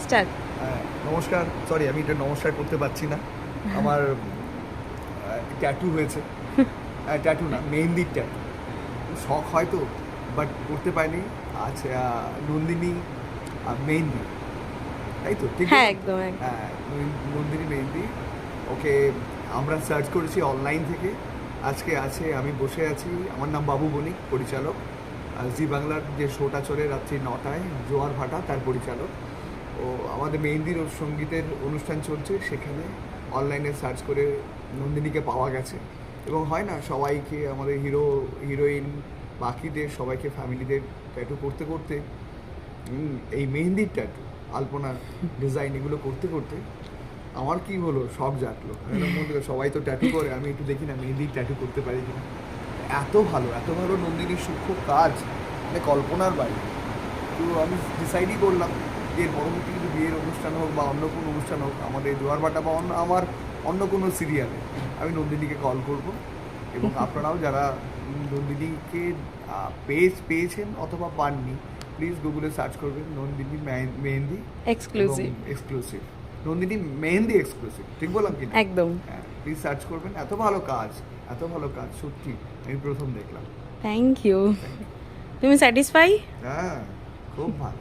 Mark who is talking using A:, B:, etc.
A: Start.
B: নমস্কার, sorry আমি এটা নমস্কার করতে পারছি না। আমার ট্যাটু হয়েছে, ট্যাটু না, মেহেন্দির ট্যাটু। শখ হয়তো, বাট করতে পারিনি। আচ্ছা, নন্দিনী মেহেন্দি, তাই তো? ঠিক
A: হ্যাঁ,
B: বললাম তো?
A: একদম একদম।
B: হ্যাঁ, নন্দিনী মেহেন্দি। ওকে আমরা সার্চ করেছি অনলাইন থেকে। আজকে আছে, আমি বসে আছি। আমার নাম বাবু বণিক, পরিচালক। জি বাংলার যে শোটা চলে রাত্রি 9টায়, জোয়ার ভাটা, তার পরিচালক। ও আমাদের মেহেন্দির সঙ্গীতের অনুষ্ঠান চলছে, সেখানে অনলাইনে সার্চ করে নন্দিনীকে পাওয়া গেছে। এবং হয় না, সবাইকে আমাদের হিরোইন বাকিদের সবাইকে ফ্যামিলিদের ট্যাটু করতে করতে এই মেহেন্দির ট্যাটু, আলপনা ডিজাইন এগুলো করতে করতে আমার কি হলো, শখ জাগলো। আমি বললাম, বন্ধুরা সবাই তো ট্যাটু করে, আমি একটু দেখি না মেহেন্দির ট্যাটু করতে পারি কিনা। এত ভালো নন্দিনীর সূক্ষ্ম কাজ, মানে কল্পনার বাইরে। তো আমি ডিসাইডই করলাম যে এর পরবর্তী কিন্তু বিয়ের অনুষ্ঠান হোক বা অন্য কোনো অনুষ্ঠান হোক, আমাদের জোয়ার ভাটা বা অন্য কোনো সিরিয়ালে আমি নন্দিনীকে কল করব। এবং আপনারাও যারা নন্দিনীকে পেয়েছেন অথবা পাননি, প্লিজ গুগলে সার্চ করবেন Nandini Mehendi
A: exclusive.
B: Exclusive, Nandini Mehendi exclusive. ঠিক বললাম কি না?
A: একদম।
B: হ্যাঁ, প্লিজ সার্চ করবেন। এত ভালো কাজ সত্যি আমি প্রথম দেখলাম।
A: Thank you. তুমি স্যাটিসফাই?
B: হ্যাঁ, খুব ভালো।